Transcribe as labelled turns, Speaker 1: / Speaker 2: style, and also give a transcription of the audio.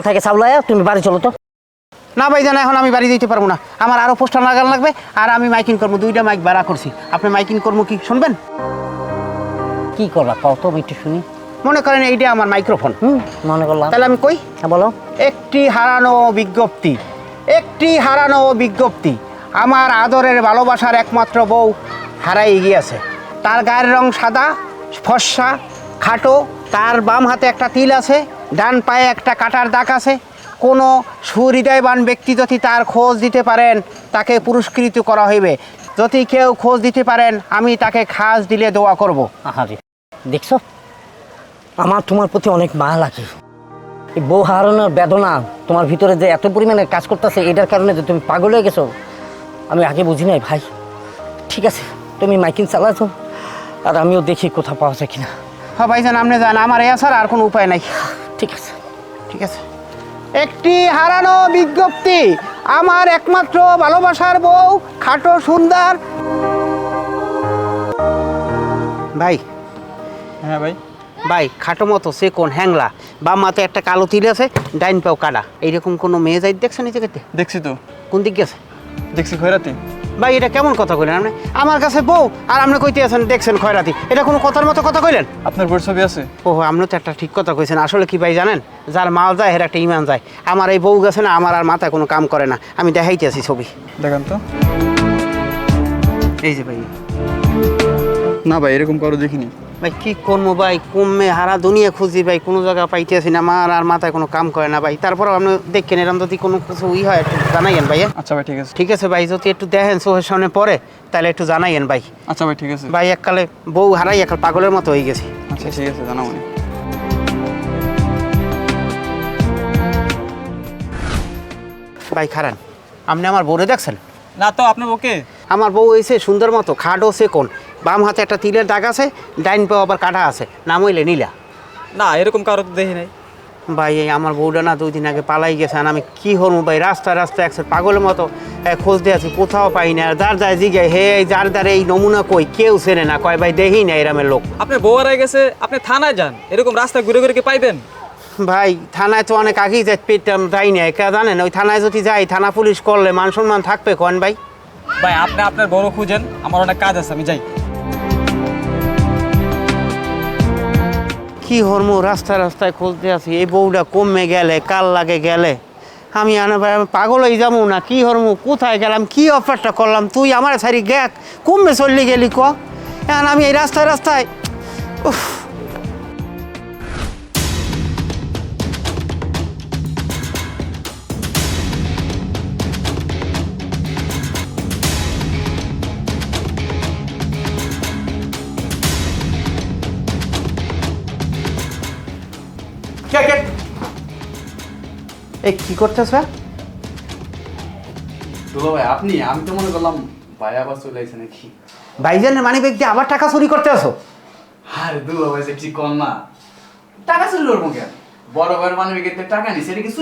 Speaker 1: থেকে সাবলায়া তুমি বাড়ি চলো তো।
Speaker 2: না ভাইজান, এখন আমি বাড়ি দিতে পারবো না, আমার আরো পোস্টার লাগানো লাগবে, আর আমি মাইকিং করবো, 2টা মাইক ভাড়া করছি। আপনি মাইকিং করবো কি শুনবেন?
Speaker 1: কি করবা কত আমি একটু শুনি।
Speaker 2: মনে করেন এইটা আমার মাইক্রোফোন,
Speaker 1: মনে করলাম।
Speaker 2: তাহলে আমি কই,
Speaker 1: হ্যাঁ বলো।
Speaker 2: একটি হারানো বিজ্ঞপ্তি, একটি হারানো বিজ্ঞপ্তি। আমার আদরের ভালোবাসার একমাত্র বউ হারাই গিয়েছে। তার গায়ের রং সাদা, ফর্সা, খাটো, তার বাম হাতে একটা তিল আছে, ডান পায়ে একটা কাটার দাগ আছে। কোনো সুহৃদয়বান ব্যক্তি যদি তার খোঁজ দিতে পারেন, তাকে পুরস্কৃত করা হইবে। যদি কেউ খোঁজ দিতে পারেন, আমি তাকে খাস দিলে দোয়া করব।
Speaker 1: আহারে, দেখছো আমার তোমার প্রতি অনেক মায়া লাগে। এই বউ হারানোর বেদনা তোমার ভিতরে যে এত পরিমাণে কাজ করতেছে, এটার কারণে যে তুমি পাগল হয়ে গেছো, আমি আগে বুঝি নাই ভাই। ঠিক আছে, তুমি মাইকিং চালাছো, আর আমিও দেখি কোথাও পাওয়া যায় কিনা।
Speaker 2: হ্যাঁ ভাইজান, আপনি যান, আমার এ আসার আর কোনো উপায় নাই।
Speaker 1: ঠিক আছে,
Speaker 2: ঠিক আছে। একটি হারানো বিজ্ঞপ্তি, আমার একমাত্র ভালোবাসার বউ, খাটো সুন্দর। ভাই।
Speaker 3: হ্যাঁ ভাই।
Speaker 2: ভাই, খাটো মতো সে কোন হ্যাংলা, বাম মাথায় একটা কালো তিল আছে, ডাইন পাও কাটা, এইরকম কোনো মেয়ে যাই দেখছেন এই জায়গাতে?
Speaker 3: দেখছি তো।
Speaker 2: কোন দিক গেছে?
Speaker 3: দেখছি খয়রাতি।
Speaker 2: ভাই, এটা কেমন কথা কইলেন আপনি? আমার কাছে বউ আর আপনি কইতে আছেন দেখছেন খয়রাতি, এটা কোনো কথার মতো কথা কইলেন?
Speaker 3: আপনার বউর ছবি আছে?
Speaker 2: ও, আপনি তো একটা ঠিক কথা কইছেন। আসলে কি ভাই জানেন, যার মাল যায় এর একটা ইমান যায়। আমার এই বউ গেছে না, আমার আর মাথায় কোনো কাম করে না। আমি দেখাইতে আছি ছবি,
Speaker 3: দেখান তো।
Speaker 2: এই যে ভাই।
Speaker 3: না ভাই, এরকম কারো দেখিনি।
Speaker 2: ভাই কি করবো ভাই, কমে হারা দুনিয়া খুঁজি ভাই, কোনো জায়গা পাইতে আসি না, আমার আর মাথায় কোনো কাম করে না ভাই। তারপরেও আপনি দেখেন, এরকম যদি কোনো কিছু হয় একটু জানাইয়েন ভাই।
Speaker 3: আচ্ছা ভাই, ঠিক আছে।
Speaker 2: ঠিক আছে ভাই, যদি একটু দেখেন চোখের সামনে পড়ে, তাহলে একটু জানাইয়েন ভাই।
Speaker 3: আচ্ছা ভাই, ঠিক আছে।
Speaker 2: ভাই, এককালে বউ হারাই একাল পাগলের মতো হয়ে গেছি।
Speaker 3: আচ্ছা ঠিক আছে, জানাবো।
Speaker 2: ভাই খারান, আপনি আমার বউরে দেখছেন?
Speaker 3: না তো, আপনার ওকে?
Speaker 2: আমার বউ হয়েছে সুন্দর মতো, খাটো সে কোন, বাম হাতে একটা তিলের দাগ আছে, ডাইন পাও আবার কাটা আছে, নাম হইলে নীলা।
Speaker 3: না, এরকম কারো তো দেখি নাই।
Speaker 2: ভাই, এই আমার বউটা না 2 দিন আগে পালাই গেছে, আর আমি কি হরমু ভাই, রাস্তায় রাস্তায় একসাথে পাগলের মতো খোঁজ দিয়ে আছি, কোথাও পাই না। আর যার যায় জিগায়, হে যার দ্বারে এই নমুনা কই, কেউ চেনে না, কয় ভাই দেখি না এরামের লোক।
Speaker 3: আপনার বউ হারাই গেছে, আপনি থানায় যান, এরকম রাস্তায় ঘুরে ঘুরে কি পাইবেন?
Speaker 2: ভাই, থানায় তো অনেক আগেই যাই পেতাম, যাই না, কে জানেন ওই থানায় যদি যাই, থানা পুলিশ করলে মান সম্মান থাকবে কোন ভাই?
Speaker 3: ভাই, আপনি আপনার বড় খুঁজেন, আমার অনেক কাজ আছে, আমি যাই।
Speaker 2: কি হরমু, রাস্তায় রাস্তায় খুঁজতে আছি, এই বউটা কমে গেলে, কাল লাগে গেলে, আমি আনা ভাই আমি পাগল হয়ে যাবো না। কি হরমু, কোথায় গেলাম, কি অফারটা করলাম, তুই আমার সারি গ্যাক কমে চললি গেলি ক, এখন আমি এই রাস্তায় রাস্তায়। উফ। এই কি করতেছ?
Speaker 4: দুলা ভাই আপনি, আমি তো মনে করলাম ভাই আবার চলে আসছে নাকি।
Speaker 2: ভাইজানের মানি ব্যাগ দিয়ে আবার টাকা চুরি করতে আসো?
Speaker 4: আরে দুলা ভাই, সে কি কম না, টাকা চুরি করবো কেন? বড় ভাইয়ের মানি ব্যাগের টাকা নিছে, এটা কি চুরি